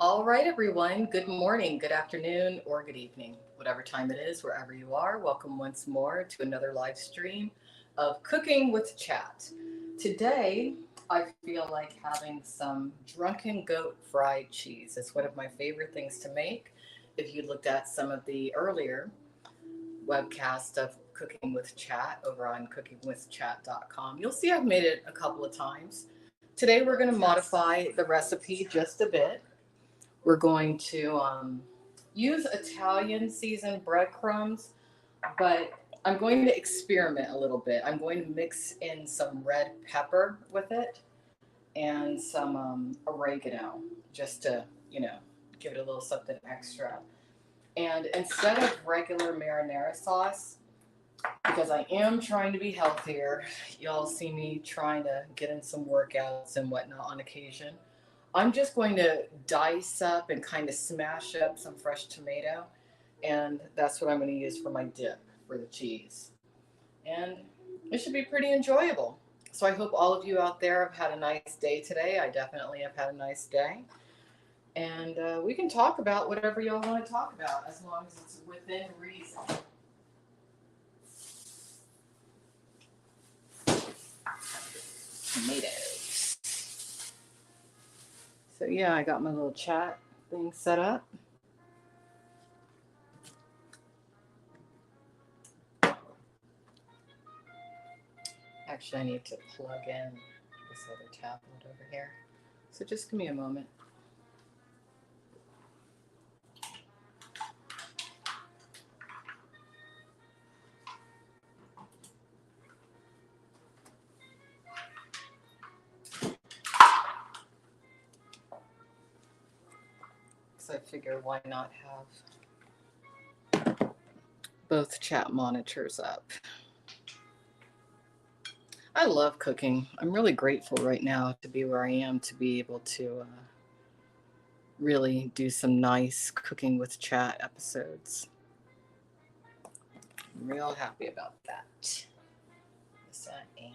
All right, everyone. Good morning, good afternoon, or good evening, whatever time it is, wherever you are. Welcome once more to another live stream of Cooking with Chat. Today, I feel like having some Drunken Goat fried cheese. It's one of my favorite things to make. If you looked at some of the earlier webcast of Cooking with Chat over on cookingwithchat.com, you'll see I've made it a couple of times. Today, we're going to modify the recipe just a bit. We're going to use Italian seasoned breadcrumbs, but I'm going to experiment a little bit. I'm going to mix in some red pepper with it and some oregano just to, you know, give it a little something extra. And instead of regular marinara sauce, because I am trying to be healthier, y'all see me trying to get in some workouts and whatnot on occasion. I'm just going to dice up and kind of smash up some fresh tomato, and that's what I'm going to use for my dip for the cheese. And it should be pretty enjoyable. So I hope all of you out there have had a nice day today. I definitely have had a nice day. And we can talk about whatever y'all want to talk about as long as it's within reason. Tomatoes. So yeah, I got my little chat thing set up. Actually, I need to plug in this other tablet over here. So just give me a moment. Because I figure why not have both chat monitors up. I love cooking. I'm really grateful right now to be where I am, to be able to really do some nice cooking with chat episodes. I'm real happy about that. Yes, I am.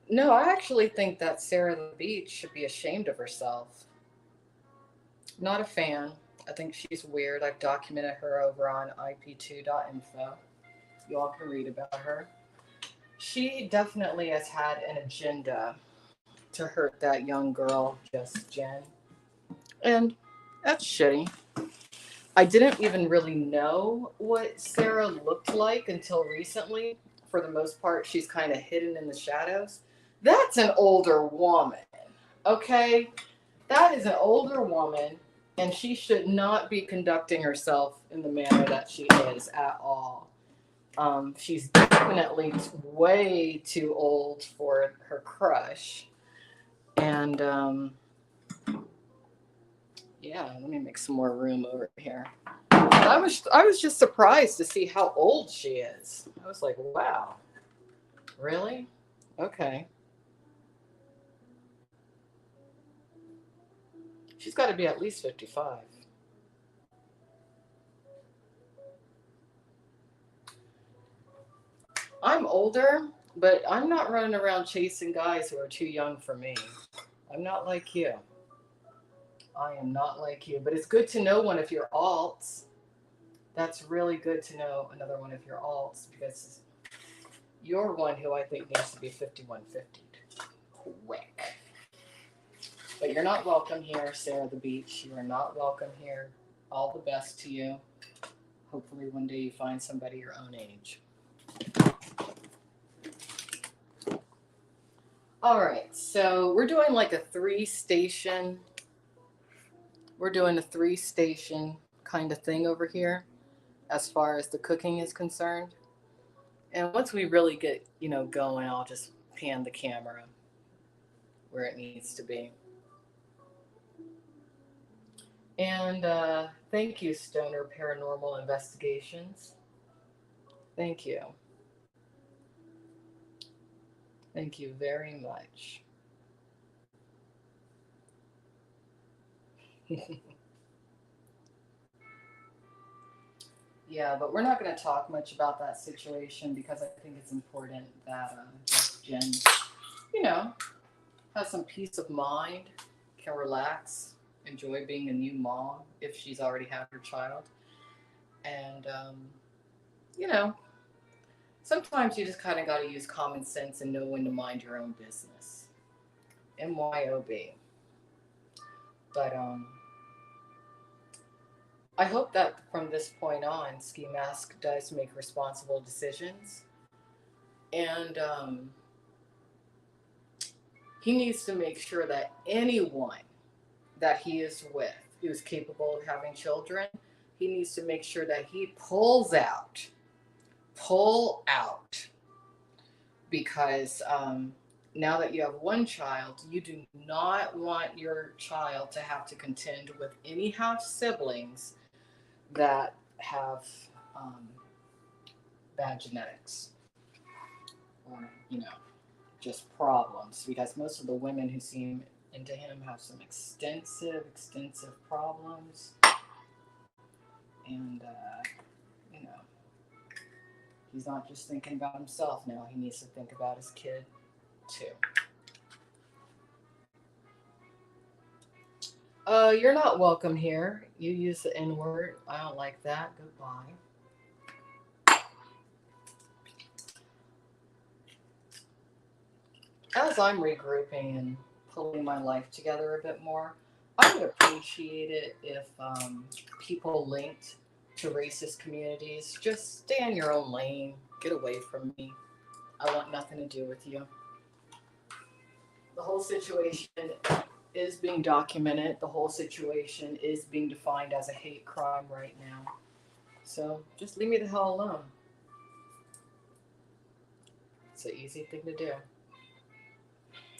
No, I actually think that Sarah the Beach should be ashamed of herself. Not a fan. I think she's weird. I've documented her over on ip2.info. You all can read about her. She definitely has had an agenda to hurt that young girl, Just Jen. And that's shitty. I didn't even really know what Sarah looked like until recently. For the most part, she's kind of hidden in the shadows. That's an older woman, okay? That is an older woman, and she should not be conducting herself in the manner that she is at all. She's definitely way too old for her crush. And yeah, let me make some more room over here. I was just surprised to see how old she is. I was like, wow, really? Okay. She's got to be at least 55. I'm older, but I'm not running around chasing guys who are too young for me. I'm not like you. I am not like you. But it's good to know one of your alts. That's really good to know another one of your alts because you're one who I think needs to be 5150 quick. But you're not welcome here, Sarah the Beach. You are not welcome here. All the best to you. Hopefully, one day you find somebody your own age. All right, so we're doing like a three station kind of thing over here as far as the cooking is concerned. And once we really get, going, I'll just pan the camera where it needs to be. And thank you, Stoner Paranormal Investigations. Thank you. Thank you very much. Yeah, but we're not going to talk much about that situation because I think it's important that Jen, you know, has some peace of mind, can relax, enjoy being a new mom if she's already had her child. And, you know, sometimes you just kind of got to use common sense and know when to mind your own business. MYOB. But I hope that from this point on, Ski Mask does make responsible decisions. And he needs to make sure that anyone that he is with who is capable of having children, he needs to make sure that he pull out, because now that you have one child, you do not want your child to have to contend with any half siblings that have um, bad genetics, or just problems, because most of the women who seem into him have some extensive problems. And you know he's not just thinking about himself now, he needs to think about his kid too. You're not welcome here. You use the N word. I don't like that. Goodbye. As I'm regrouping and pulling my life together a bit more, I would appreciate it if people linked to racist communities just stay in your own lane, get away from me. I want nothing to do with you. The whole situation is being documented. The whole situation is being defined as a hate crime right now. So just leave me the hell alone. It's an easy thing to do.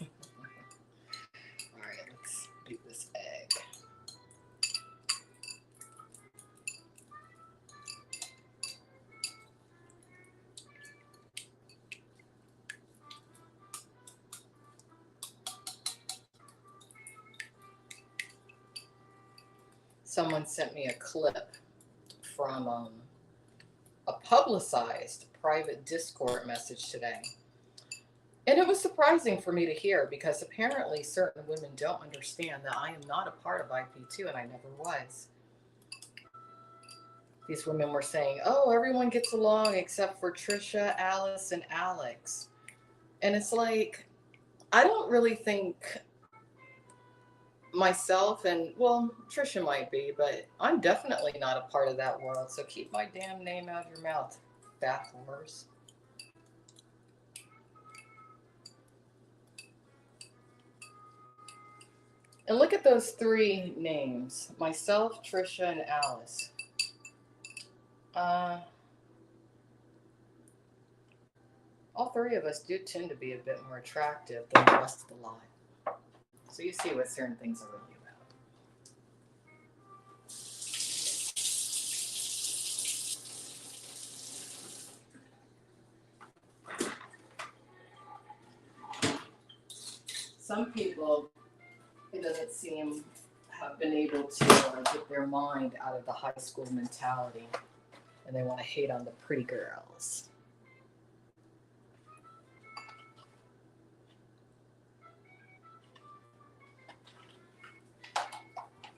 All right, let's beat this egg. Someone sent me a clip from a publicized private Discord message today. And it was surprising for me to hear because apparently certain women don't understand that I am not a part of IP2 and I never was. These women were saying, oh, everyone gets along except for Trisha, Alice, and Alex. And it's like, I don't really think myself, and well, Trisha might be, but I'm definitely not a part of that world. So keep my damn name out of your mouth, bath whores. And look at those three names: myself, Trisha, and Alice. Uh, all three of us do tend to be a bit more attractive than the rest of the lot. So you see what certain things are really about. Some people, it doesn't seem, have been able to get their mind out of the high school mentality, and they want to hate on the pretty girls.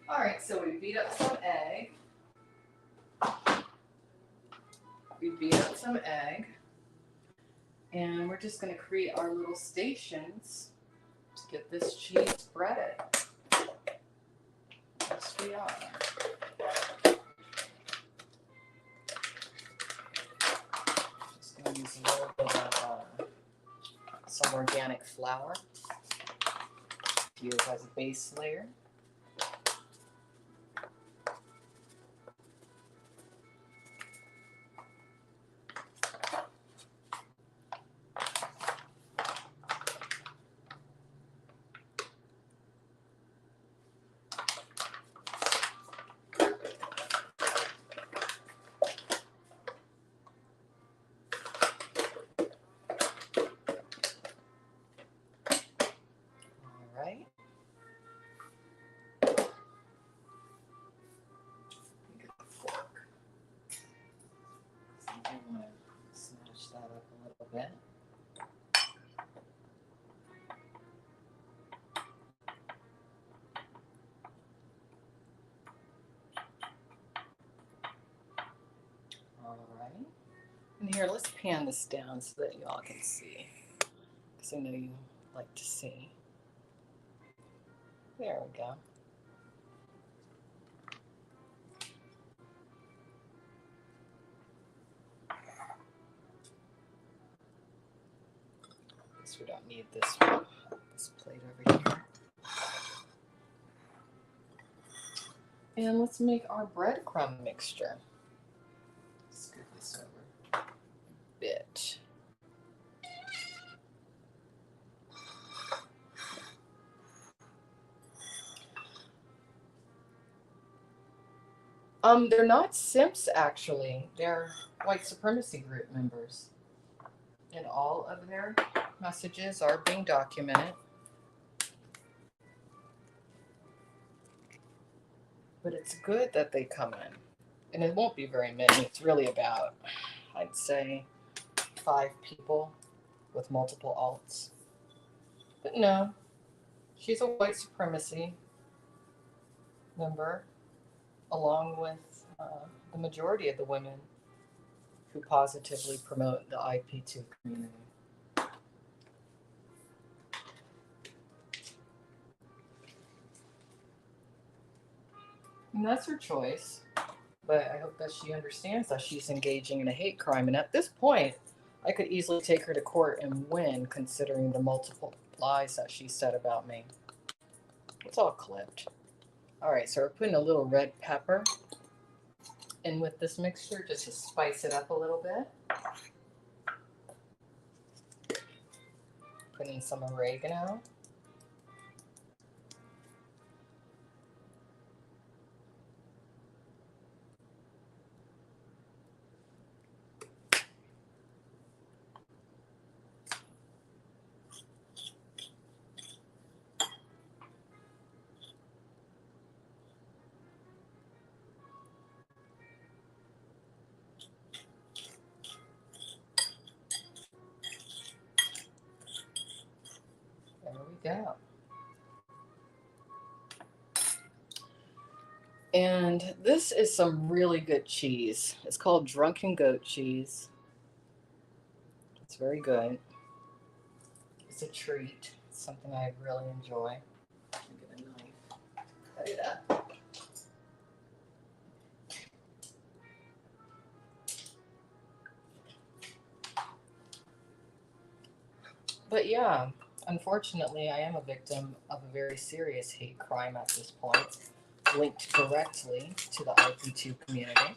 All right, so we beat up some egg. And we're just going to create our little stations to get this cheese breaded. Yes, we are. Just going to use a little bit of some organic flour to use as a base layer. All right. Get the fork. here, let's pan this down so that y'all can see. Because I know you like to see. There we go. Guess we don't need this plate over here. And let's make our breadcrumb mixture. Scoot this over a bit. They're not simps, actually. They're white supremacy group members. And all of their messages are being documented. But it's good that they come in. And it won't be very many. It's really about, I'd say, 5 people with multiple alts. But no, she's a white supremacy member, along with the majority of the women who positively promote the IP2 community. And that's her choice. But I hope that she understands that she's engaging in a hate crime. And at this point, I could easily take her to court and win, considering the multiple lies that she said about me. It's all clipped. All right, so we're putting a little red pepper in with this mixture just to spice it up a little bit. Put in some oregano. There we go. And this is some really good cheese. It's called Drunken Goat cheese. It's very good. It's a treat. It's something I really enjoy. Get a knife. Cut it up. But yeah, unfortunately, I am a victim of a very serious hate crime at this point, linked directly to the IP2 community.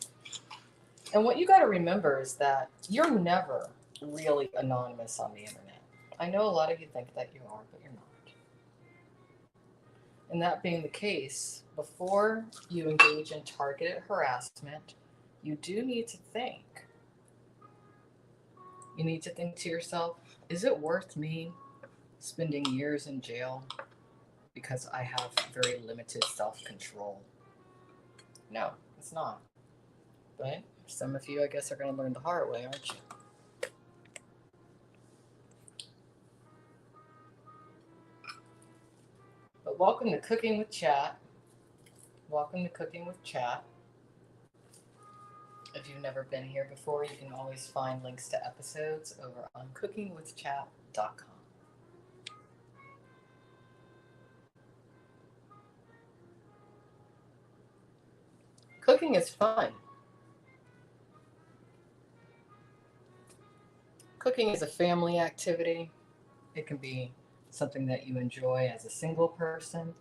And what you got to remember is that you're never really anonymous on the internet. I know a lot of you think that you are, but you're not. And that being the case, before you engage in targeted harassment, you do need to think. You need to think to yourself, is it worth me spending years in jail because I have very limited self-control? No, it's not. But some of you, I guess, are going to learn the hard way, aren't you? But welcome to Cooking with Chat. Welcome to Cooking with Chat. If you've never been here before, you can always find links to episodes over on cookingwithchat.com. Cooking is fun. Cooking is a family activity. It can be something that you enjoy as a single person.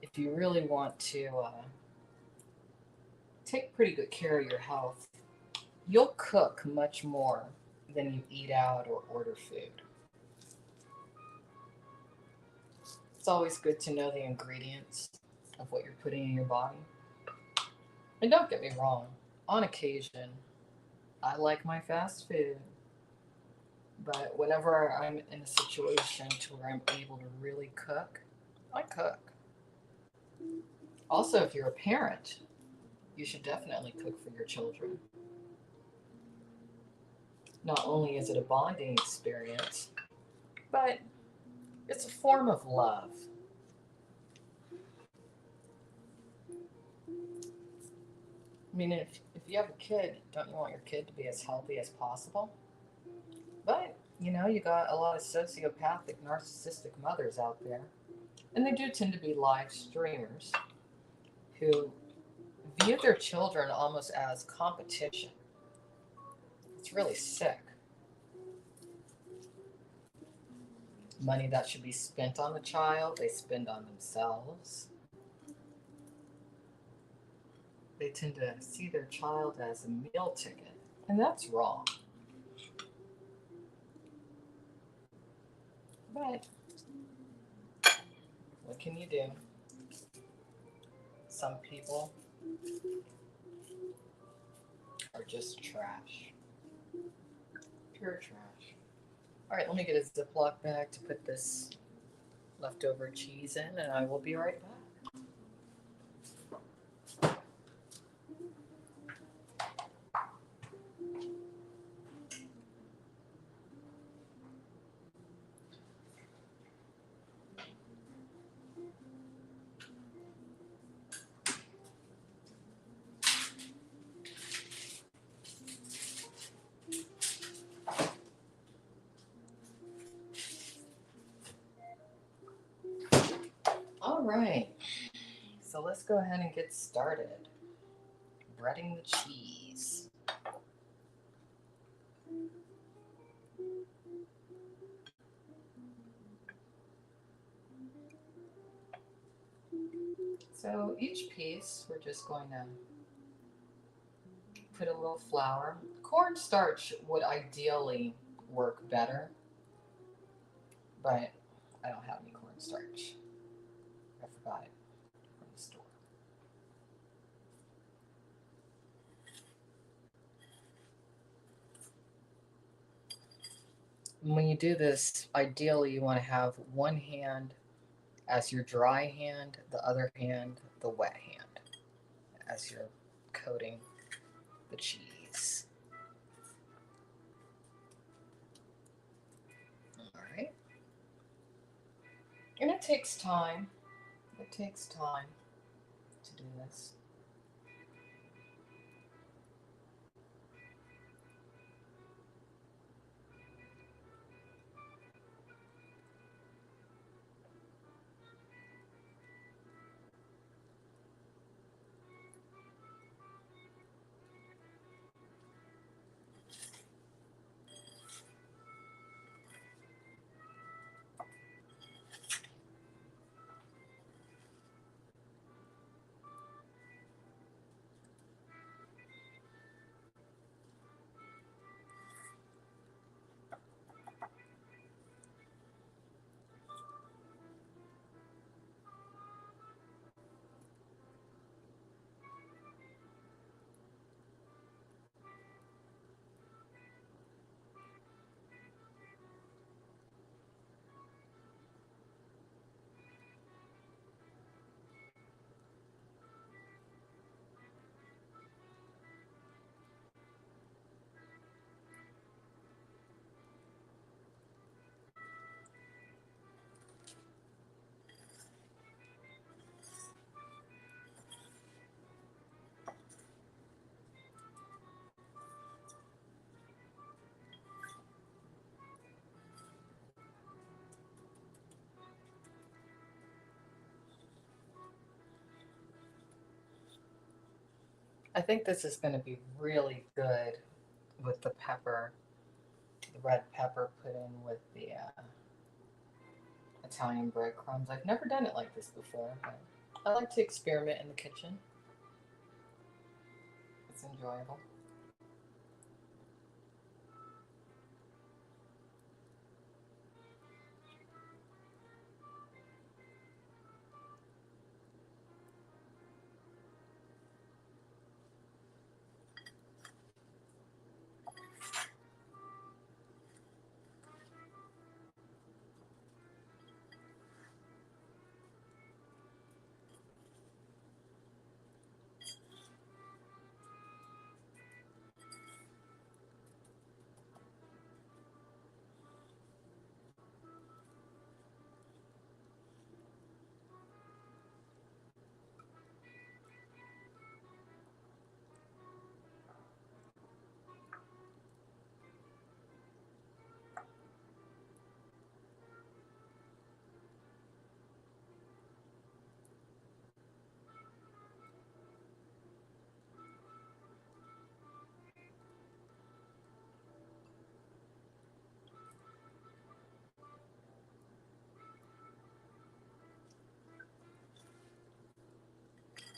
If you really want to take pretty good care of your health, you'll cook much more than you eat out or order food. It's always good to know the ingredients of what you're putting in your body. And don't get me wrong, on occasion, I like my fast food. But whenever I'm in a situation to where I'm able to really cook, I cook. Also, if you're a parent, you should definitely cook for your children. Not only is it a bonding experience, but it's a form of love. I mean, if you have a kid, don't you want your kid to be as healthy as possible? But, you got a lot of sociopathic, narcissistic mothers out there. And they do tend to be live streamers who view their children almost as competition. It's really sick. Money that should be spent on the child, they spend on themselves. They tend to see their child as a meal ticket, and that's wrong. But what can you do? Some people are just trash. Pure trash. All right, let me get a Ziploc bag to put this leftover cheese in, and I will be right back. All right, so let's go ahead and get started. Breading the cheese. So each piece, we're just going to put a little flour. Cornstarch would ideally work better, but I don't have any cornstarch. I forgot it from the store. When you do this, ideally you want to have one hand as your dry hand, the other hand the wet hand as you're coating the cheese. All right. And it takes time. It takes time to do this. I think this is going to be really good with the pepper, the red pepper put in with the Italian breadcrumbs. I've never done it like this before, but I like to experiment in the kitchen. It's enjoyable.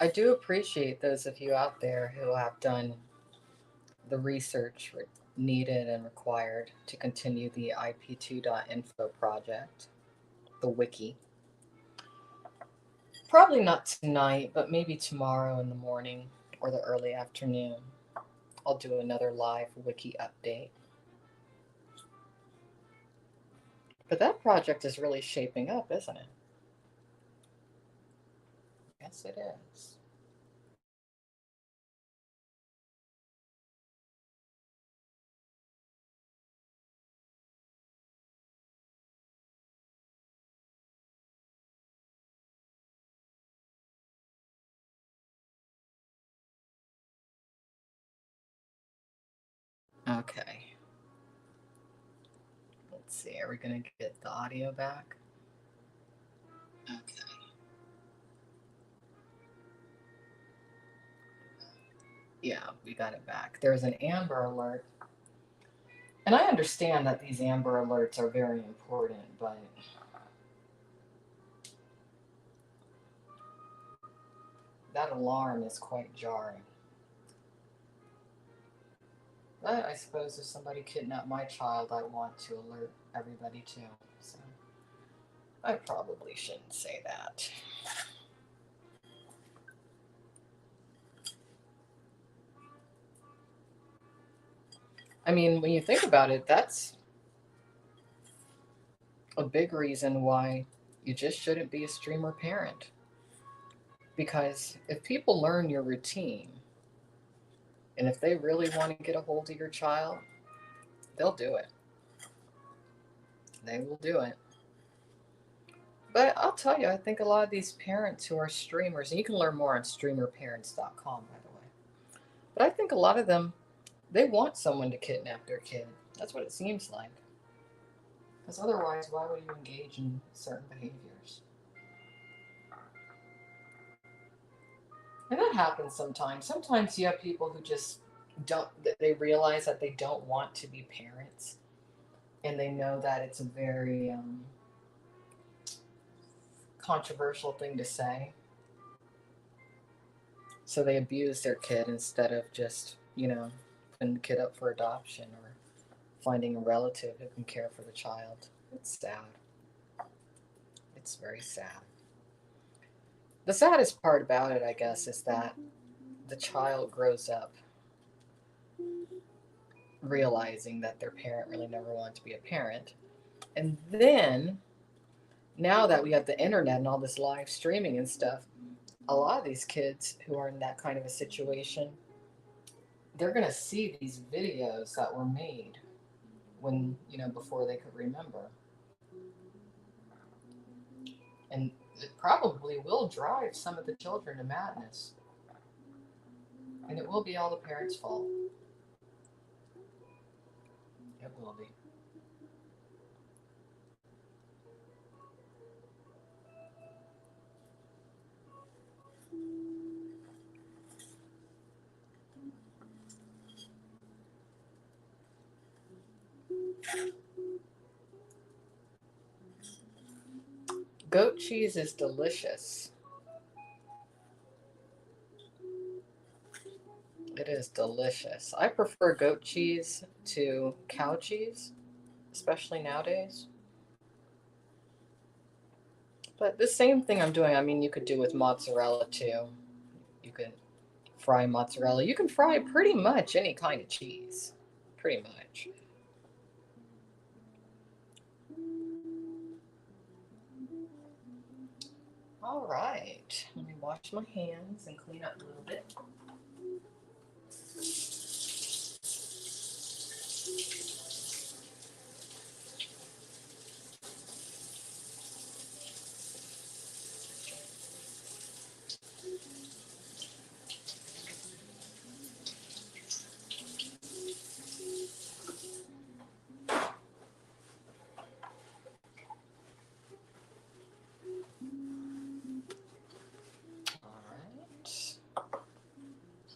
I do appreciate those of you out there who have done the research needed and required to continue the ip2.info project, the wiki. Probably not tonight, but maybe tomorrow in the morning or the early afternoon. I'll do another live wiki update. But that project is really shaping up, isn't it? Yes, it is. Okay. Let's see. Are we going to get the audio back? Okay. Yeah, we got it back. There's an Amber Alert. And I understand that these Amber Alerts are very important, but that alarm is quite jarring. But I suppose if somebody kidnapped my child, I want to alert everybody too. So I probably shouldn't say that. I mean, when you think about it, that's a big reason why you just shouldn't be a streamer parent. Because if people learn your routine, and if they really want to get a hold of your child, they'll do it. They will do it. But I'll tell you, I think a lot of these parents who are streamers, and you can learn more on streamerparents.com, by the way. But I think a lot of them, they want someone to kidnap their kid. That's what it seems like. Because otherwise, why would you engage in certain behaviors? And that happens sometimes. Sometimes you have people who just don't, they realize that they don't want to be parents. And they know that it's a very controversial thing to say. So they abuse their kid instead of just, putting the kid up for adoption or finding a relative who can care for the child. It's sad. It's very sad. The saddest part about it, I guess, is that the child grows up realizing that their parent really never wanted to be a parent. And then, now that we have the internet and all this live streaming and stuff, a lot of these kids who are in that kind of a situation, they're going to see these videos that were made when, before they could remember. And it probably will drive some of the children to madness. And it will be all the parents' fault. It will be. Goat cheese is delicious. It is delicious. I prefer goat cheese to cow cheese, especially nowadays. But the same thing I'm doing, I mean, you could do with mozzarella too. You could fry mozzarella. You can fry pretty much any kind of cheese. Pretty much. All right. Let me wash my hands and clean up a little bit. All right.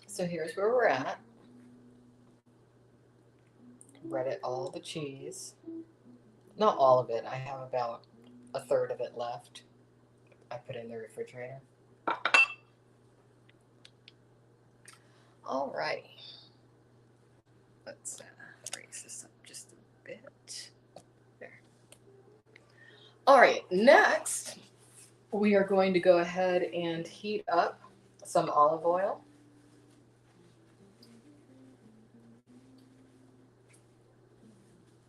So here's where we're at. Breaded all the cheese. Not all of it. I have about a third of it left. I put it in the refrigerator. All right. Let's raise this up just a bit. There. All right. Next, we are going to go ahead and heat up some olive oil.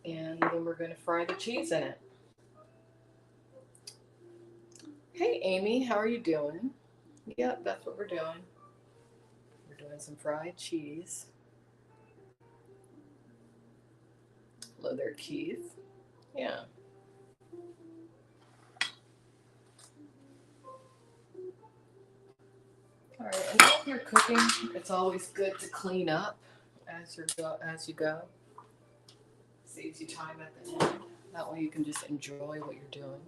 And then we're going to fry the cheese in it. Hey, Amy, how are you doing? Yep, that's what we're doing. We're doing some fried cheese. Hello there, Keith. Yeah. All right, and if you're cooking, it's always good to clean up as you go. Saves you time at the end. That way you can just enjoy what you're doing.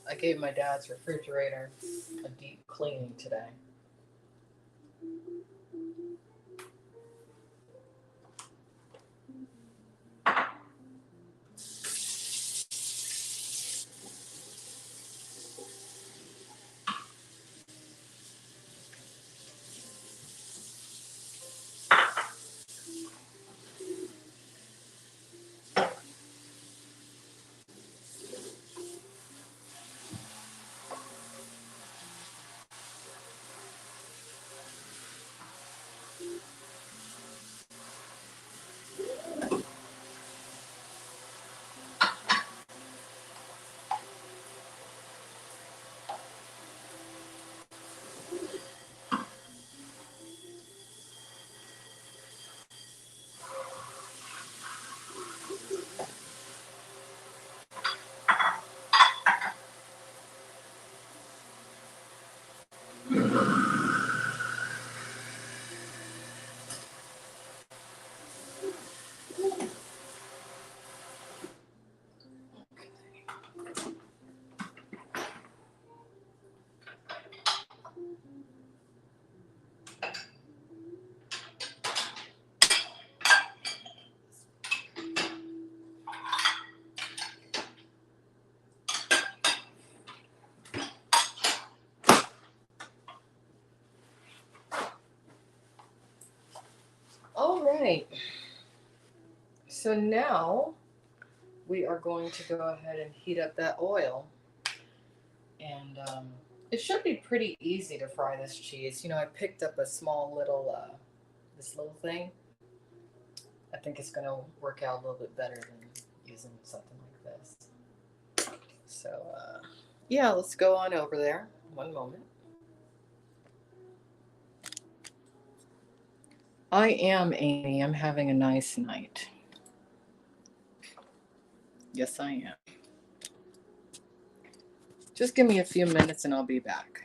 I gave my dad's refrigerator a deep cleaning today. All right. So now we are going to go ahead and heat up that oil. And it should be pretty easy to fry this cheese. You know, I picked up a small little, this little thing. I think it's going to work out a little bit better than using something like this. So, yeah, let's go on over there. One moment. I am, Amy. I'm having a nice night. Yes, I am. Just give me a few minutes and I'll be back.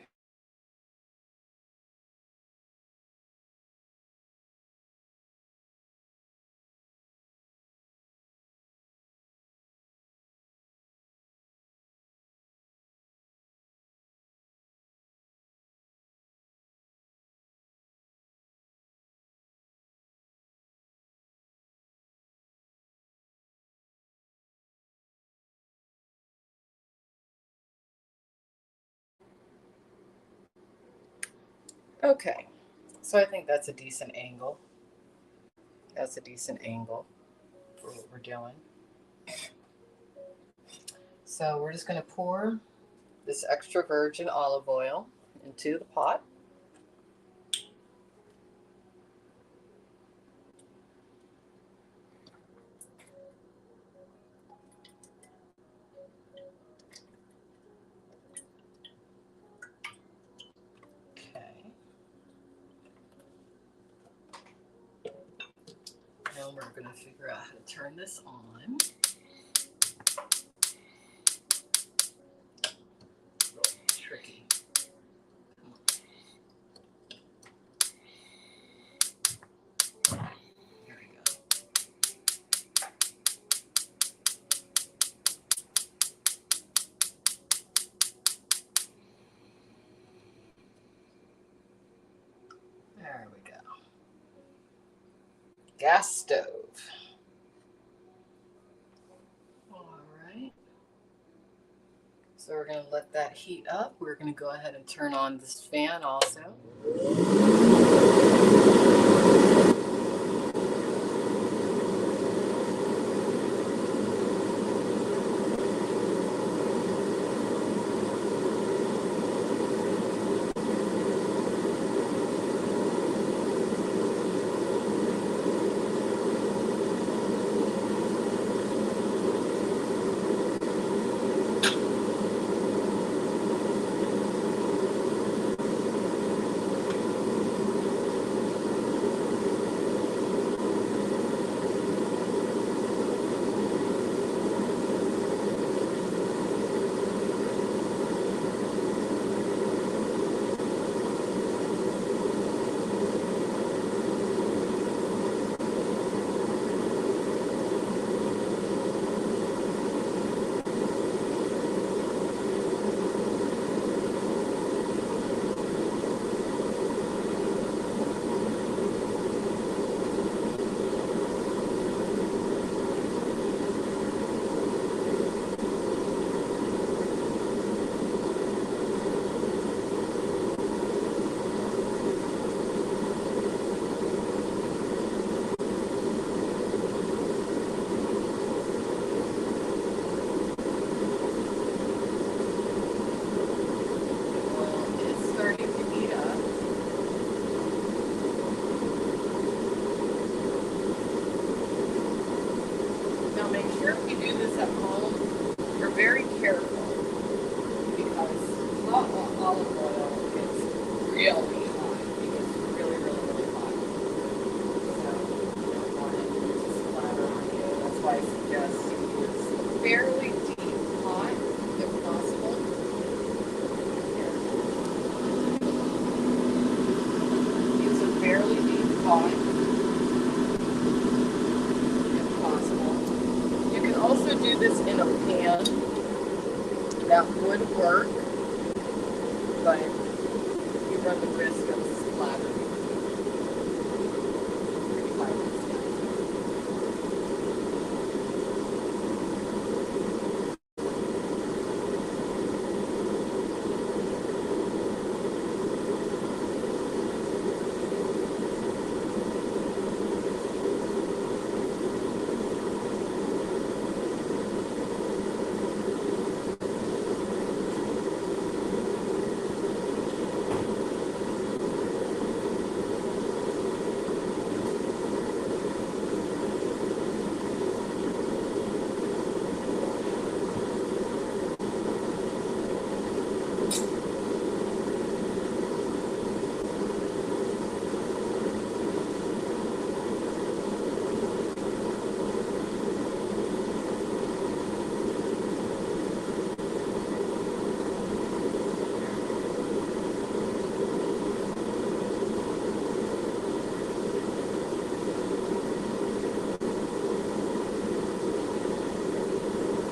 Okay, so I think that's a decent angle. That's a decent angle for what we're doing. So we're just going to pour this extra virgin olive oil into the pot. Okay. Now we're going to figure out how to turn this on. A little tricky. Here we go. There we go. Gas stove. So we're going to let that heat up. We're going to go ahead and turn on this fan also. Very careful because hot olive oil gets really hot. It gets really, really, really hot. So you don't want it to splatter on you. That's why I suggest you use fairly deep hot if possible. Here. Use a fairly deep hot if possible. You can also do this in a pan. That would work, but you run the risk of splattering.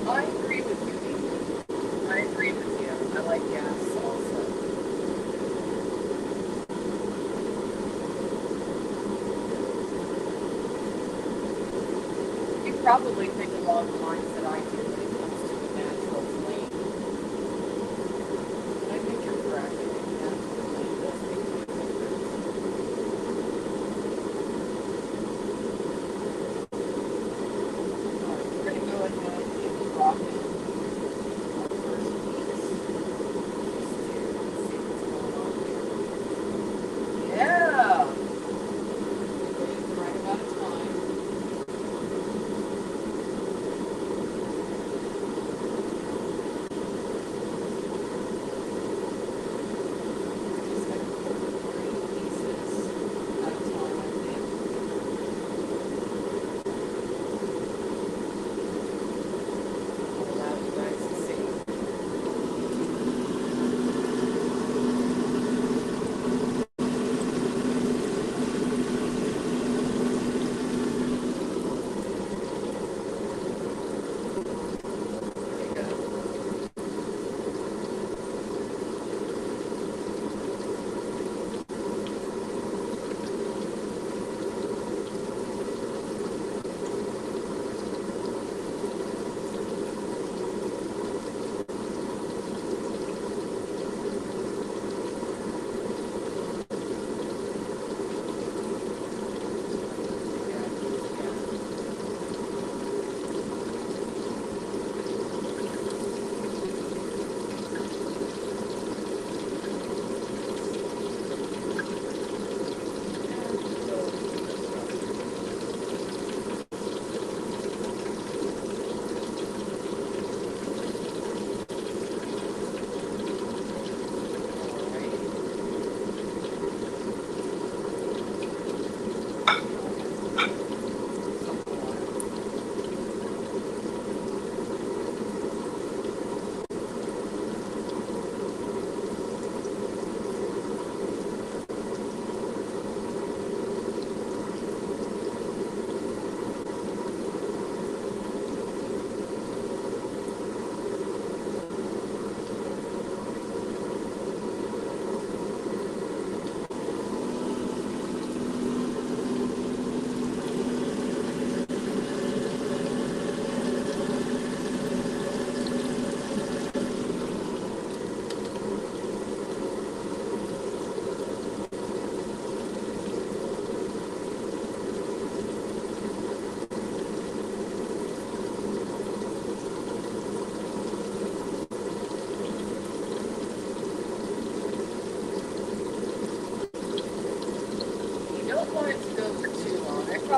I agree with you, Amy. I agree with you. I like gas also. You probably think along the lines that I do when it comes to a natural flame. And I think you're correct. I think natural flame does make a difference. Alright, we're going to go ahead and drop in our first piece. Just to see what's going on here. Yeah! Right about time.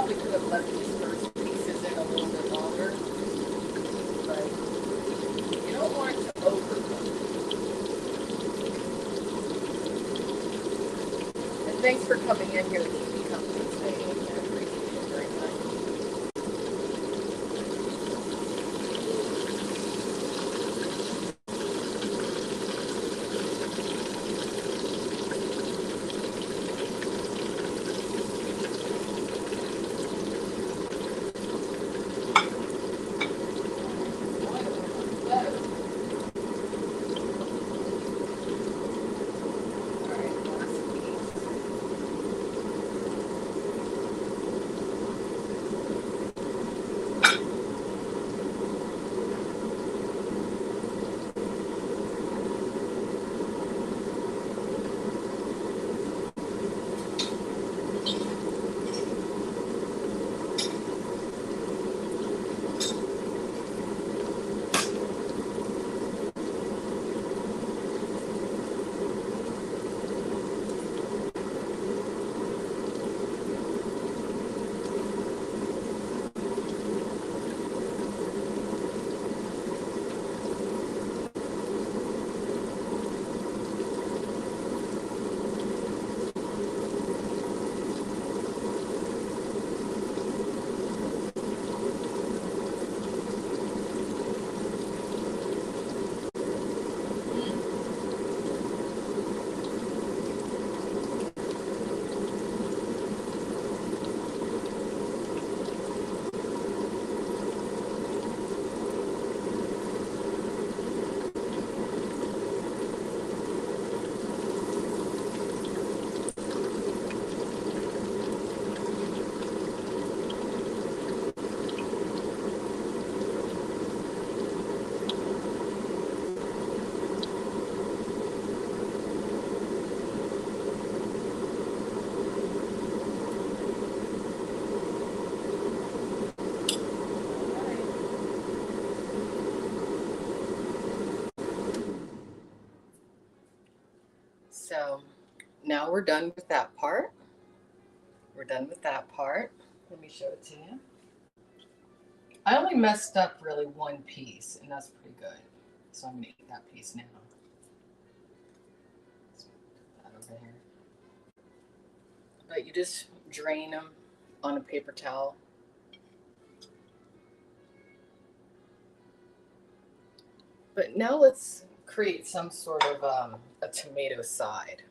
probably could have left these first pieces in a little bit longer, but you don't want it to overcook. And thanks for coming in here to keep me company today, Amy. I appreciate it very much. So now we're done with that part. We're done with that part. Let me show it to you. I only messed up really one piece, and that's pretty good. So I'm going to eat that piece now. Let's put that over here. But you just drain them on a paper towel. But now let's create some sort of a tomato side.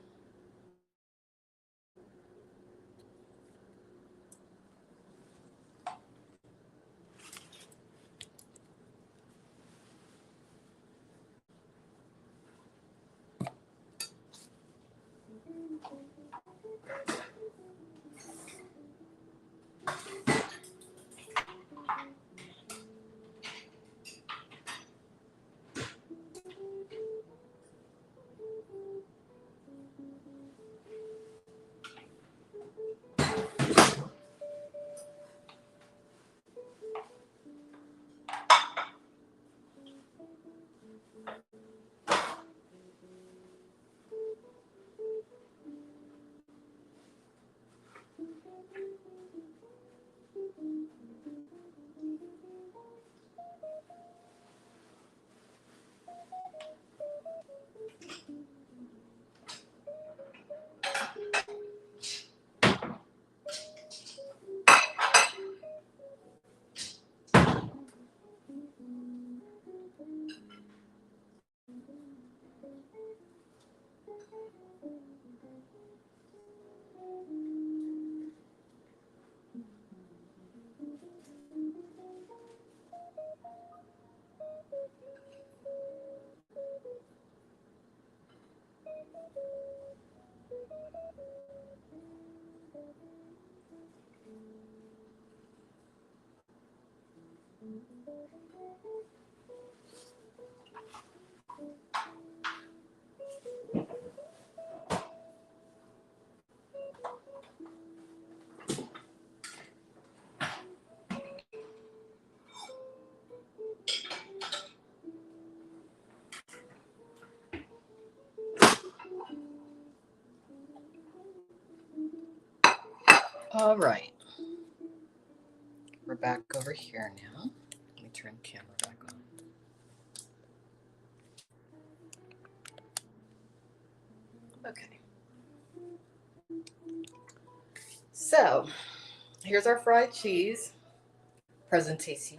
All right. back over here now. Let me turn the camera back on. Okay. So here's our fried cheese. Presentation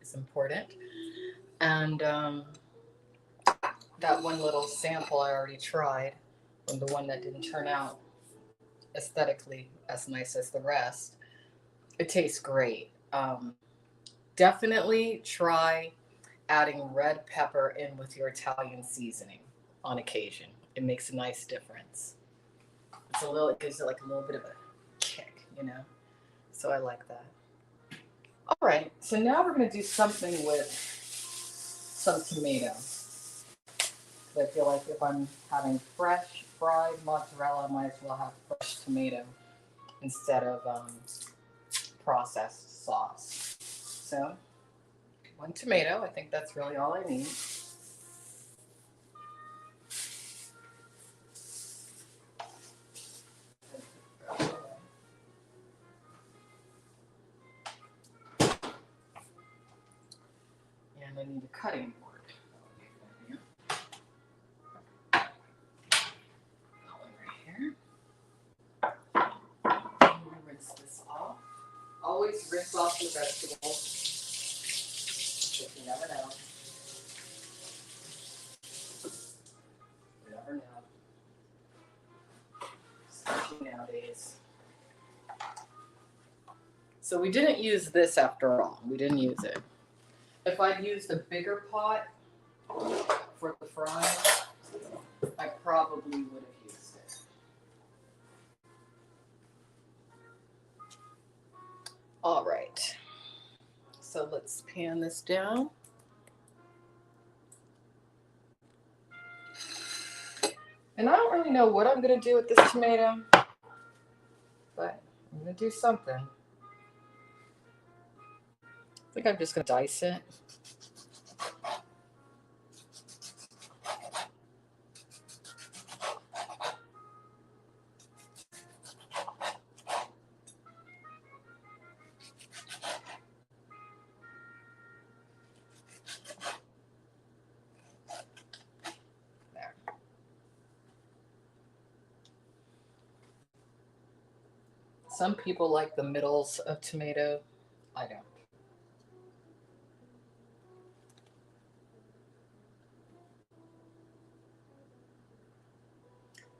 is important. And that one little sample I already tried from the one that didn't turn out aesthetically as nice as the rest. It tastes great. Definitely try adding red pepper in with your Italian seasoning on occasion. It makes a nice difference. It gives it like a little bit of a kick, you know? So I like that. All right, so now we're going to do something with some tomato. I feel like if I'm having fresh fried mozzarella, I might as well have fresh tomato instead of processed sauce. So, one tomato, I think that's really all I need. And I need a cutting board. Rinse this off. Always rinse off the vegetables. Because you never know. You never know. Especially nowadays. So we didn't use this after all. We didn't use it. If I'd used a bigger pot for the fries, I probably would have used it. All right. So let's pan this down. And I don't really know what I'm going to do with this tomato, but I'm going to do something. I think I'm just going to dice it. There. Some people like the middles of tomato. I don't.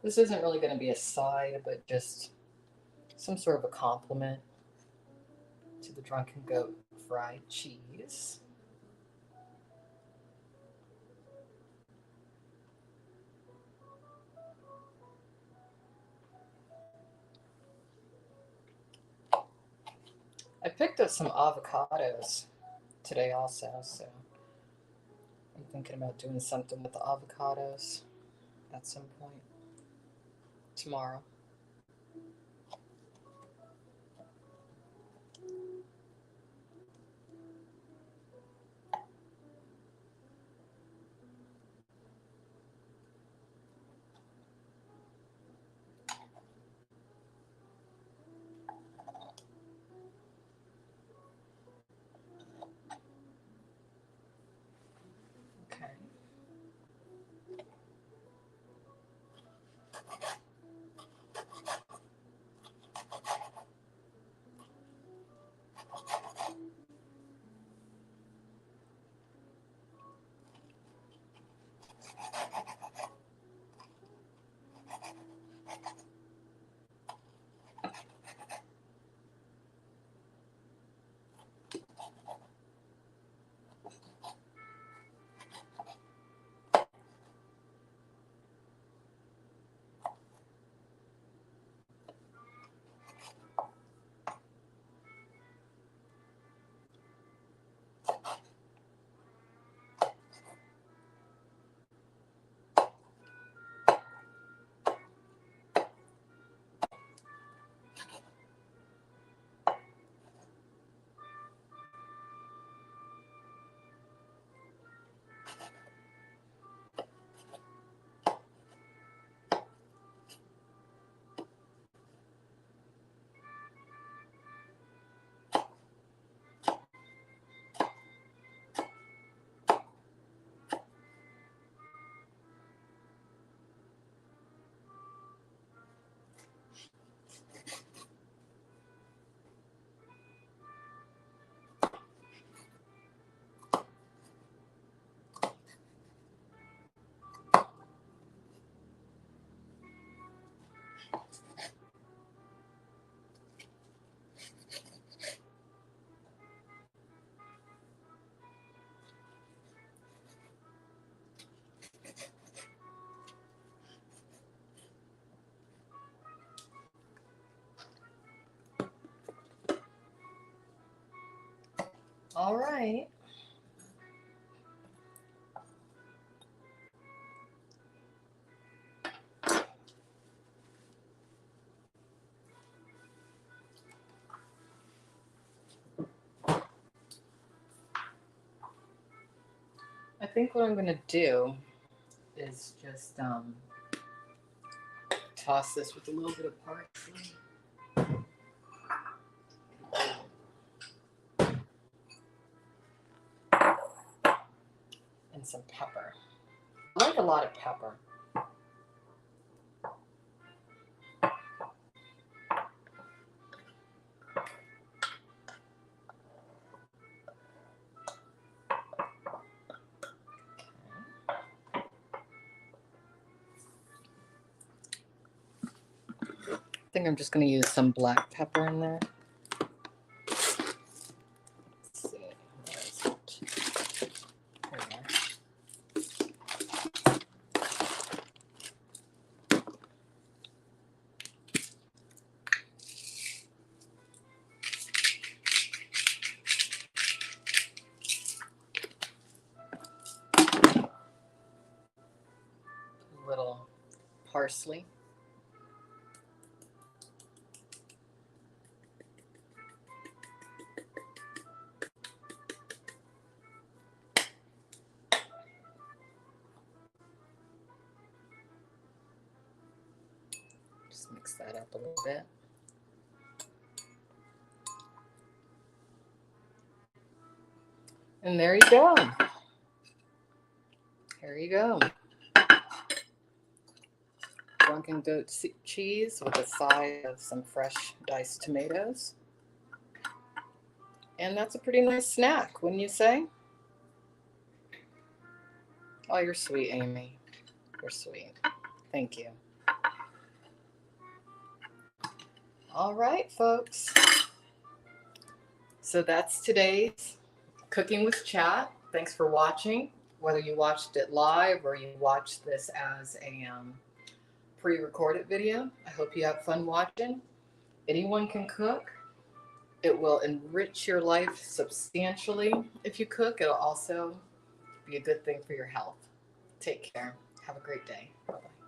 This isn't really going to be a side, but just some sort of a compliment to the Drunken Goat fried cheese. I picked up some avocados today also, so I'm thinking about doing something with the avocados at some point tomorrow. Okay. All right. I think what I'm going to do is just toss this with a little bit of parsley. And some pepper. I like a lot of pepper. I think I'm just going to use some black pepper in there. Let's see. Where is it? Here we are. A little parsley. Just mix that up a little bit. And there you go. Here you go. Drunken Goat cheese with a side of some fresh diced tomatoes. And that's a pretty nice snack, wouldn't you say? Oh, you're sweet, Amy. You're sweet. Thank you. All right, folks. So that's today's Cooking with Chat. Thanks for watching. Whether you watched it live or you watched this as a pre-recorded video, I hope you have fun watching. Anyone can cook. It will enrich your life substantially if you cook. It'll also be a good thing for your health. Take care. Have a great day. Bye-bye.